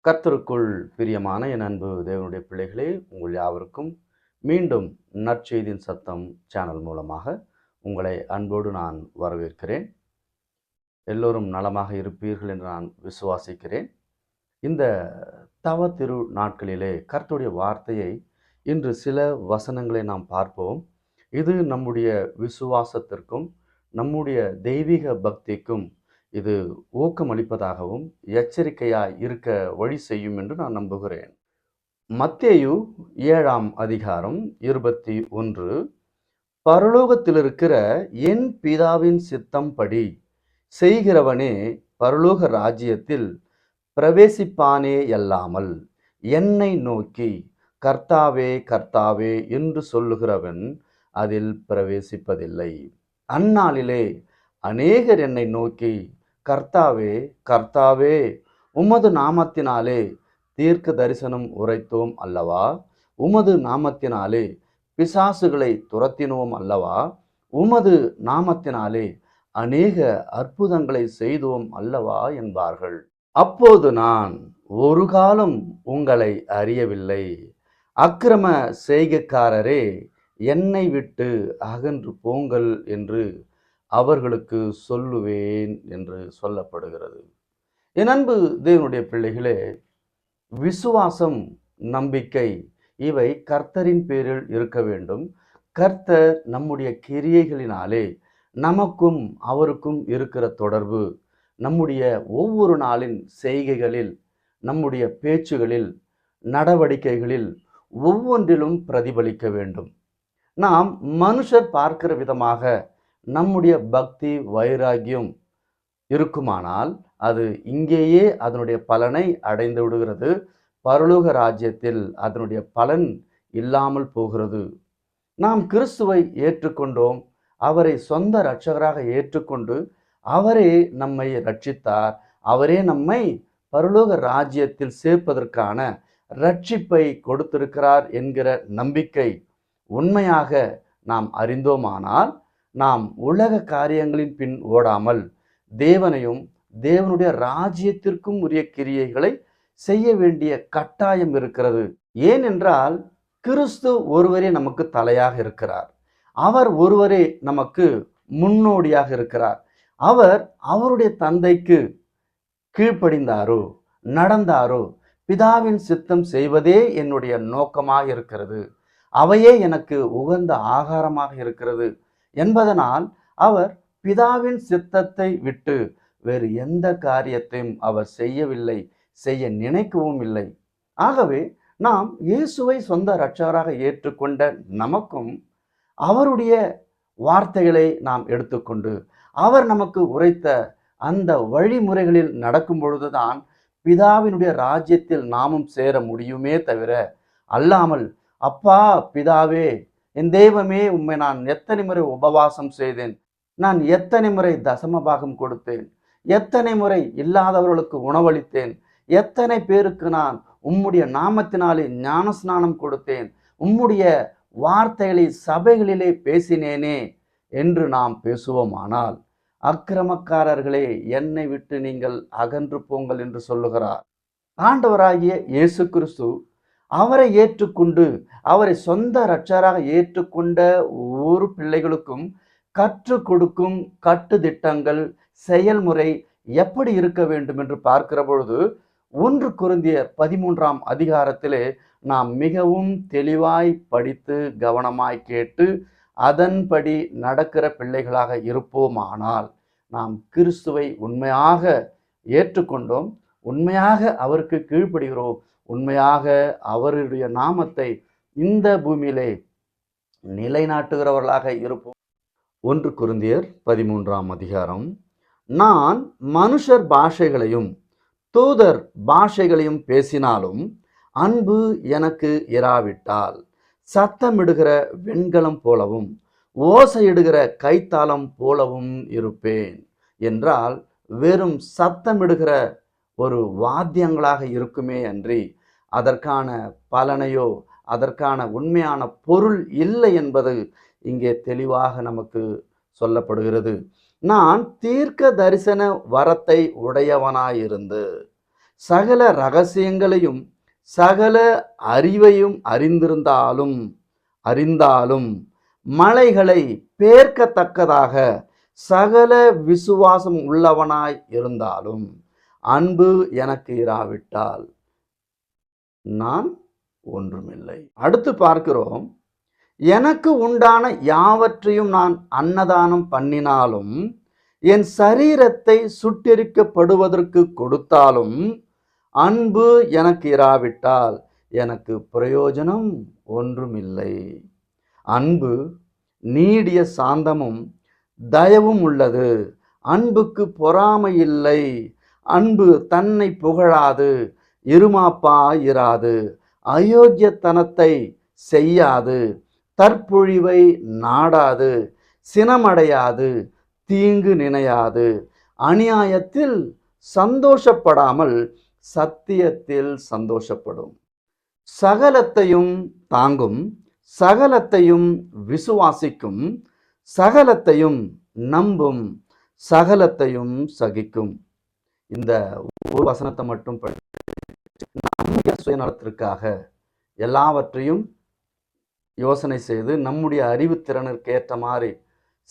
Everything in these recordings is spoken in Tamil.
கர்த்தருக்குள் பிரியமான என் அன்பு தேவனுடைய பிள்ளைகளே, உங்கள் யாவருக்கும் மீண்டும் நற்செய்தியின் சத்தம் சேனல் மூலமாக உங்களை அன்போடு நான் வரவேற்கிறேன். எல்லோரும் நலமாக இருப்பீர்கள் என்று நான் விசுவாசிக்கிறேன். இந்த தவ திரு நாட்களிலே கர்த்தருடைய வார்த்தையை இன்று சில வசனங்களை நாம் பார்ப்போம். இது நம்முடைய விசுவாசத்திற்கும் நம்முடைய தெய்வீக பக்திக்கும் இது ஊக்கமளிப்பதாகவும் எச்சரிக்கையாய் இருக்க வழி செய்யும் என்று நான் நம்புகிறேன். மத்தேயு 7ஆம் அதிகாரம் 21. பரலோகத்தில் இருக்கிற என் பிதாவின் சித்தம் படி செய்கிறவனே பரலோக ராஜ்யத்தில் பிரவேசிப்பானே அல்லாமல் என்னை நோக்கி கர்த்தாவே கர்த்தாவே என்று சொல்லுகிறவன் அதில் பிரவேசிப்பதில்லை. அந்நாளிலே அநேகர் என்னை நோக்கி கர்த்தாவே கர்த்தாவே உமது நாமத்தினாலே தீர்க்க தரிசனம் உரைத்தோம் அல்லவா, உமது நாமத்தினாலே பிசாசுகளை துரத்தினோம் அல்லவா, உமது நாமத்தினாலே அநேக அற்புதங்களை செய்தோம் அல்லவா என்பார்கள். அப்போது நான் ஒரு காலம் உங்களை அறியவில்லை, அக்கிரம செய்கைக்காரரே என்னை விட்டு அகன்று போங்கள் என்று அவர்களுக்கு சொல்லுவேன் என்று சொல்லப்படுகிறது. என் அன்பு தேவனுடைய பிள்ளைகளே, விசுவாசம், நம்பிக்கை இவை கர்த்தரின் பேரில் இருக்க வேண்டும். கர்த்தர் நம்முடைய கிரியைகளினாலே நமக்கும் அவருக்கும் இருக்கிற தொடர்பு நம்முடைய ஒவ்வொரு நாளின் செய்கைகளில், நம்முடைய பேச்சுகளில், நடவடிக்கைகளில் ஒவ்வொன்றிலும் பிரதிபலிக்க வேண்டும். நாம் மனுஷர் பார்க்கிற விதமாக நம்முடைய பக்தி வைராகியம் இருக்குமானால் அது இங்கேயே அதனுடைய பலனை அடைந்து விடுகிறது. பரலோக ராஜ்யத்தில் அதனுடைய பலன் இல்லாமல் போகிறது. நாம் கிறிஸ்துவை ஏற்றுக்கொண்டோம், அவரை சொந்த இரட்சகராக ஏற்றுக்கொண்டு அவரே நம்மை ரட்சித்தார், அவரே நம்மை பரலோக ராஜ்யத்தில் சேர்ப்பதற்கான ரட்சிப்பை கொடுத்திருக்கிறார் என்கிற நம்பிக்கை உண்மையாக நாம் அறிந்தோமானால் நாம் உலக காரியங்களின் பின் ஓடாமல் தேவனையும் தேவனுடைய ராஜ்யத்திற்கும் உரிய கிரியைகளை செய்ய வேண்டிய கட்டாயம் இருக்கிறது. ஏனென்றால் கிறிஸ்து ஒருவரே நமக்கு தலையாக இருக்கிறார், அவர் ஒருவரே நமக்கு முன்னோடியாக இருக்கிறார். அவர் அவருடைய தந்தைக்கு கீழ்ப்படிந்தாரோ நடந்தாரோ பிதாவின் சித்தம் செய்வதே என்னுடைய நோக்கமாக இருக்கிறது, அவையே எனக்கு உகந்த ஆகாரமாக இருக்கிறது என்பதனால் அவர் பிதாவின் சித்தத்தை விட்டு வேறு எந்த காரியத்தையும் அவர் செய்யவில்லை, செய்ய நினைக்கவும் இல்லை. ஆகவே நாம் இயேசுவை சொந்த இரட்சகராக ஏற்றுக்கொண்ட நமக்கும் அவருடைய வார்த்தைகளை நாம் எடுத்துக்கொண்டு அவர் நமக்கு உரைத்த அந்த வழிமுறைகளில் நடக்கும் பொழுதுதான் பிதாவினுடைய ராஜ்யத்தில் நாமும் சேர முடியுமே தவிர அல்லாமல், அப்பா பிதாவே என் தெய்வமே உம்மை நான் எத்தனை முறை உபவாசம் செய்தேன், நான் எத்தனை முறை தசம பாகம் கொடுத்தேன், எத்தனை முறை இல்லாதவர்களுக்கு உணவளித்தேன், எத்தனை பேருக்கு நான் உம்முடைய நாமத்தினாலே ஞானஸ்நானம் கொடுத்தேன், உம்முடைய வார்த்தைகளை சபைகளிலே பேசினேனே என்று நாம் பேசுவோமானால், அக்கிரமக்காரர்களே என்னை விட்டு நீங்கள் அகன்று போங்கள் என்று சொல்லுகிறார். ஆண்டவராகிய இயேசு கிறிஸ்து அவரை ஏற்றுக்கொண்டு அவரை சொந்த இரட்சகராக ஏற்றுக்கொண்ட ஒரு பிள்ளைகளுக்கும் கற்றுக் கொடுக்கும் கட்டுத்திட்டங்கள், செயல்முறை எப்படி இருக்க வேண்டும் என்று பார்க்கிற பொழுது 1 கொரிந்தியர் 13ஆம் அதிகாரத்திலே நாம் மிகவும் தெளிவாய் படித்து கவனமாய் கேட்டு அதன்படி நடக்கிற பிள்ளைகளாக இருப்போமானால் நாம் கிறிஸ்துவை உண்மையாக ஏற்றுக்கொண்டோம், உண்மையாக அவருக்கு கீழ்ப்படுகிறோம், உண்மையாக அவருடைய நாமத்தை இந்த பூமியிலே நிலைநாட்டுகிறவர்களாக இருப்போம். 1 கொரிந்தியர் 13ஆம் அதிகாரம். நான் மனுஷர் பாஷைகளையும் தூதர் பாஷைகளையும் பேசினாலும் அன்பு எனக்கு இராவிட்டால் சத்தமிடுகிற வெண்கலம் போலவும் ஓசையிடுகிற கைத்தாளம் போலவும் இருப்பேன் என்றால் வெறும் சத்தமிடுகிற ஒரு வாத்தியங்களாக இருக்குமே அன்றி அதற்கான பலனையோ அதற்கான உண்மையான பொருள் இல்லை என்பது இங்கே தெளிவாக நமக்கு சொல்லப்படுகிறது. நான் தீர்க்க தரிசன வரத்தை உடையவனாயிருந்து சகல ரகசியங்களையும் சகல அறிவையும் அறிந்தாலும் மலைகளை பேர்க்கத்தக்கதாக சகல விசுவாசம் உள்ளவனாய் இருந்தாலும் அன்பு எனக்கு இராவிட்டால் நான் ஒன்றுமில்லை. அடுத்து பார்க்கிறோம், எனக்கு உண்டான யாவற்றையும் நான் அன்னதானம் பண்ணினாலும் என் சரீரத்தை சுட்டெரிக்கப்படுவதற்கு கொடுத்தாலும் அன்பு எனக்கு இராவிட்டால் எனக்கு பிரயோஜனம் ஒன்றுமில்லை. அன்பு நீடிய சாந்தமும் தயவும் உள்ளது. அன்புக்கு பொறாமை இல்லை. அன்பு தன்னை புகழாது, இருமாப்பாயிராது, அயோக்கியத்தனத்தை செய்யாது, தற்பொழிவை நாடாது, சினமடையாது, தீங்கு நினையாது, அநியாயத்தில் சந்தோஷப்படாமல் சத்தியத்தில் சந்தோஷப்படும். சகலத்தையும் தாங்கும், சகலத்தையும் விசுவாசிக்கும், சகலத்தையும் நம்பும், சகலத்தையும் சகிக்கும். இந்த ஒரு வசனத்தை மட்டும் நம்முடைய சுயநலத்திற்காக எல்லாவற்றையும் யோசனை செய்து நம்முடைய அறிவுத்திறனுக்கு ஏற்ற மாதிரி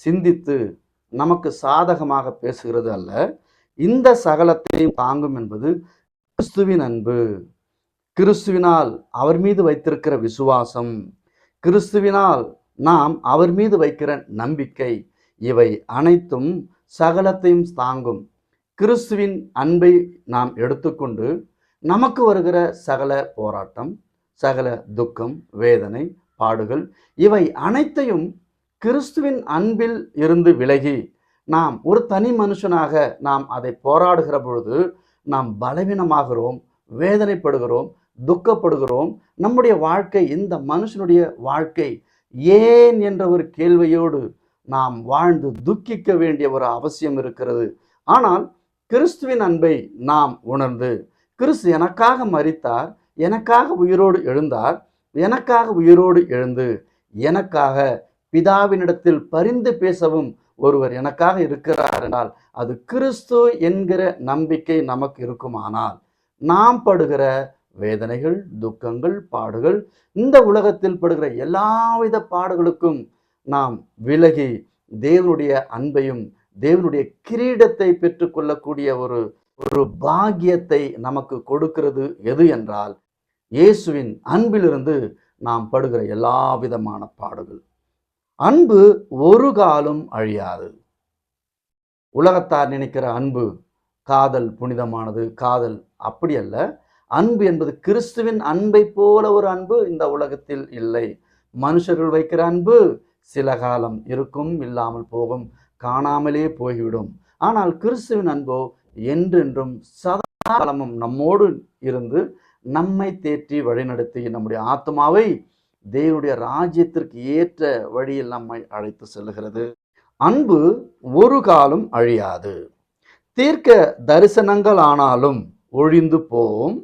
சிந்தித்து நமக்கு சாதகமாக பேசுகிறது அல்ல. இந்த சகலத்தையும் தாங்கும் என்பது கிறிஸ்துவின் அன்பு, கிறிஸ்துவினால் அவர் மீது வைத்திருக்கிற விசுவாசம், கிறிஸ்துவினால் நாம் அவர் மீது வைக்கிற நம்பிக்கை, இவை அனைத்தும் சகலத்தையும் தாங்கும். கிறிஸ்துவின் அன்பை நாம் எடுத்துக்கொண்டு நமக்கு வருகிற சகல போராட்டம், சகல துக்கம், வேதனை, பாடுகள், இவை அனைத்தையும் கிறிஸ்துவின் அன்பில் இருந்து விலகி நாம் ஒரு தனி மனுஷனாக நாம் அதை போராடுகிற பொழுது நாம் பலவீனமாகிறோம், வேதனைப்படுகிறோம், துக்கப்படுகிறோம். நம்முடைய வாழ்க்கை, இந்த மனுஷனுடைய வாழ்க்கை ஏன் என்ற ஒரு கேள்வியோடு நாம் வாழ்ந்து துக்கிக்க வேண்டிய ஒரு அவசியம் இருக்கிறது. ஆனால் கிறிஸ்துவின் அன்பை நாம் உணர்ந்து, கிறிஸ்து எனக்காக மரித்தார், எனக்காக உயிரோடு எழுந்தார், எனக்காக உயிரோடு எழுந்து எனக்காக பிதாவினிடத்தில் பரிந்து பேசவும் ஒருவர் எனக்காக இருக்கிறார் என்றால் அது கிறிஸ்து என்கிற நம்பிக்கை நமக்கு இருக்குமானால் நாம் படுகிற வேதனைகள், துக்கங்கள், பாடுகள், இந்த உலகத்தில் படுகிற எல்லாவித பாடுகளுக்கும் நாம் விலகி தேவனுடைய அன்பையும் தேவனுடைய கிரீடத்தை பெற்றுக்கொள்ளக்கூடிய ஒரு பாக்கியத்தை நமக்கு கொடுக்கிறது எது என்றால் இயேசுவின் அன்பிலிருந்து நாம் படுகிற எல்லா விதமான பாடுகள். அன்பு ஒரு காலம் அழியாது. உலகத்தார் நினைக்கிற அன்பு காதல் புனிதமானது, காதல் அப்படி அல்ல. அன்பு என்பது கிறிஸ்துவின் அன்பை போல ஒரு அன்பு இந்த உலகத்தில் இல்லை. மனுஷர்கள் வைக்கிற அன்பு சில காலம் இருக்கும், இல்லாமல் போகும், காணாமலே போய்விடும். ஆனால் கிறிஸ்துவின் அன்போ என்றென்றும் சதா காலமும் நம்மோடு இருந்து நம்மை தேற்றி வழிநடத்தி நம்முடைய ஆத்மாவை தேவனுடைய ராஜ்யத்திற்கு ஏற்ற வழியில் நம்மை அழைத்து செல்கிறது. அன்பு ஒரு காலம் அழியாது. தீர்க்க தரிசனங்கள் ஆனாலும் ஒழிந்து போம்,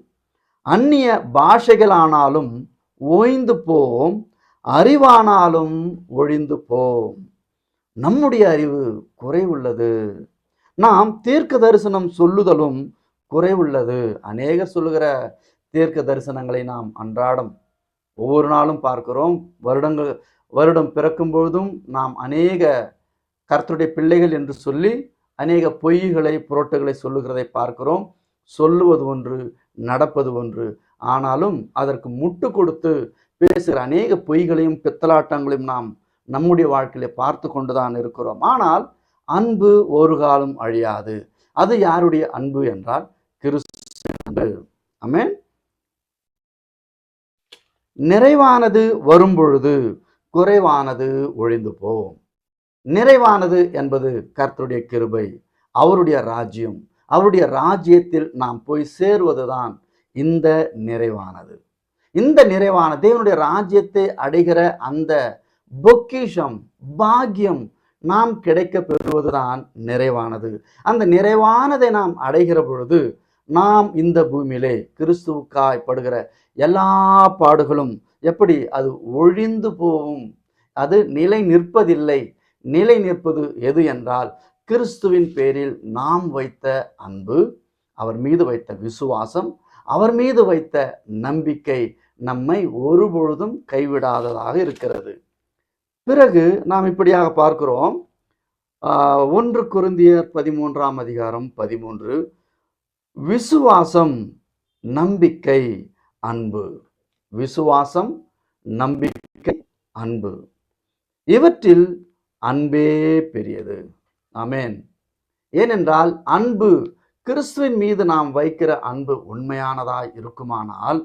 அந்நிய பாஷைகள் ஆனாலும் ஓய்ந்து போம், அறிவானாலும் ஒழிந்து போம். நம்முடைய அறிவு குறைவுள்ளது. நாம் தீர்க்க தரிசனம் சொல்லுதலும் குறைவுள்ளது. அநேகர் சொல்லுகிற தீர்க்க தரிசனங்களை நாம் அன்றாடம் ஒவ்வொரு நாளும் பார்க்கிறோம். வருடம் பிறக்கும் பொழுதும் நாம் அநேக கர்த்தருடைய பிள்ளைகள் என்று சொல்லி அநேக பொய்களை புரட்டுகளை சொல்லுகிறதை பார்க்கிறோம். சொல்லுவது ஒன்று, நடப்பது ஒன்று. ஆனாலும் அதற்கு முட்டு கொடுத்து பேசுகிற அநேக பொய்களையும் பித்தலாட்டங்களையும் நாம் நம்முடைய வாழ்க்கையில பார்த்து கொண்டுதான் இருக்கிறோம். ஆனால் அன்பு ஒரு காலம் அழியாது. அது யாருடைய அன்பு என்றால் கிறிஸ்துவின் அன்பு. ஆமென். நிறைவானது வரும்பொழுது குறைவானது ஒழிந்து போகும். நிறைவானது என்பது கர்த்தருடைய கிருபை, அவருடைய ராஜ்யம். அவருடைய ராஜ்யத்தில் நாம் போய் சேருவதுதான் இந்த நிறைவானது. இந்த நிறைவான தேவனுடைய ராஜ்யத்தை அடைகிற அந்த பொக்கிஷம், பாக்கியம் நாம் கிடைக்க பெறுவதுதான் நிறைவானது. அந்த நிறைவானதை நாம் அடைகிற பொழுது நாம் இந்த பூமியிலே கிறிஸ்துவுக்காய் படுகிற எல்லா பாடுகளும் எப்படி அது ஒழிந்து போகும், அது நிலை நிற்பதில்லை. நிலை நிற்பது எது என்றால் கிறிஸ்துவின் பேரில் நாம் வைத்த அன்பு, அவர் மீது வைத்த விசுவாசம், அவர் மீது வைத்த நம்பிக்கை நம்மை ஒருபொழுதும் கைவிடாததாக இருக்கிறது. பிறகு நாம் இப்படியாக பார்க்கிறோம். 1 கொரிந்தியர் 13ஆம் அதிகாரம் 13. விசுவாசம், நம்பிக்கை, அன்பு. விசுவாசம், நம்பிக்கை, அன்பு. இவற்றில் அன்பே பெரியது. ஆமென். ஏனென்றால் அன்பு, கிறிஸ்துவின் மீது நாம் வைக்கிற அன்பு உண்மையானதாய் இருக்குமானால்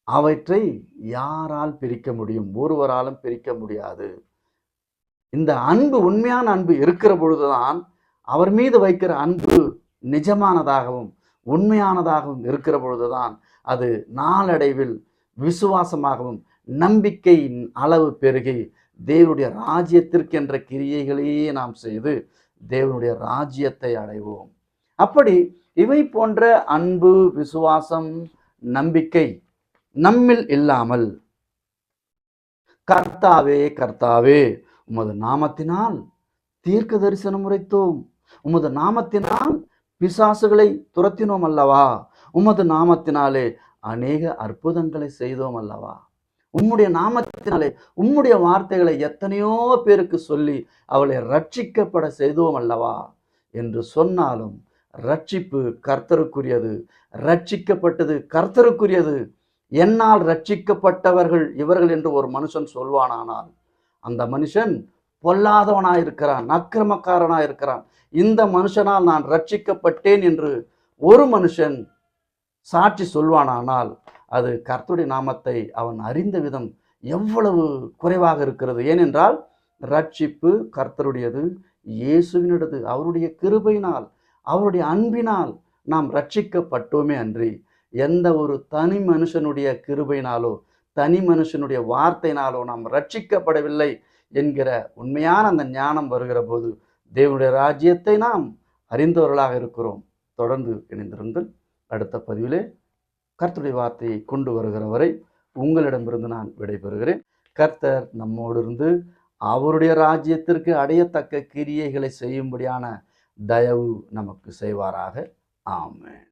அவற்றை யாரால் பிரிக்க முடியும்? ஒருவராலும் பிரிக்க முடியாது. இந்த அன்பு, உண்மையான அன்பு இருக்கிற பொழுதுதான் அவர் மீது வைக்கிற அன்பு நிஜமானதாகவும் உண்மையானதாகவும் இருக்கிற பொழுதுதான் அது நாளடைவில் விசுவாசமாகவும் நம்பிக்கையின் அளவு பெருகி தேவனுடைய ராஜ்யத்திற்கென்ற கிரியைகளையே நாம் செய்து தேவனுடைய ராஜ்யத்தை அடைவோம். அப்படி இவை போன்ற அன்பு, விசுவாசம், நம்பிக்கை நம்மில் இல்லாமல், கர்த்தாவே கர்த்தாவே உமது நாமத்தினால் தீர்க்க தரிசனம் உரைத்தோம், உமது நாமத்தினால் பிசாசுகளை துரத்தினோம் அல்லவா, உமது நாமத்தினாலே அநேக அற்புதங்களை செய்தோம் அல்லவா, உம்முடைய நாமத்தினாலே உம்முடைய வார்த்தைகளை எத்தனையோ பேருக்கு சொல்லி அவளை ரட்சிக்கப்பட செய்தோம் அல்லவா என்று சொன்னாலும் ரட்சிப்பு கர்த்தருக்குரியது, ரட்சிக்கப்பட்டது கர்த்தருக்குரியது. என்னால் ரட்சிக்கப்பட்டவர்கள் இவர்கள் என்று ஒரு மனுஷன் சொல்வானானால் அந்த மனுஷன் பொல்லாதவனாயிருக்கிறான், அக்கிரமக்காரனாயிருக்கிறான். இந்த மனுஷனால் நான் ரட்சிக்கப்பட்டேன் என்று ஒரு மனுஷன் சாட்சி சொல்வானானால் அது கர்த்தருடைய நாமத்தை அவன் அறிந்த விதம் எவ்வளவு குறைவாக இருக்கிறது. ஏனென்றால் ரட்சிப்பு கர்த்தருடையது, இயேசுவினது, அவருடைய கிருபையினால், அவருடைய அன்பினால் நாம் ரட்சிக்கப்பட்டோமே அன்றி எந்த ஒரு தனி மனுஷனுடைய கிருபையினாலோ தனி மனுஷனுடைய வார்த்தையினாலோ நாம் ரட்சிக்கப்படவில்லை என்கிற உண்மையான அந்த ஞானம் வருகிற போது தேவனுடைய ராஜ்யத்தை நாம் அறிந்தவர்களாக இருக்கிறோம். தொடர்ந்து இணைந்திருங்கள். அடுத்த பதிவிலே கர்த்தருடைய வார்த்தையை கொண்டு வருகிற வரை உங்களிடமிருந்து நான் விடைபெறுகிறேன். கர்த்தர் நம்மோடு இருந்து அவருடைய ராஜ்யத்திற்கு அடையத்தக்க கிரியைகளை செய்யும்படியான தயவு நமக்கு செய்வாராக. ஆமென்.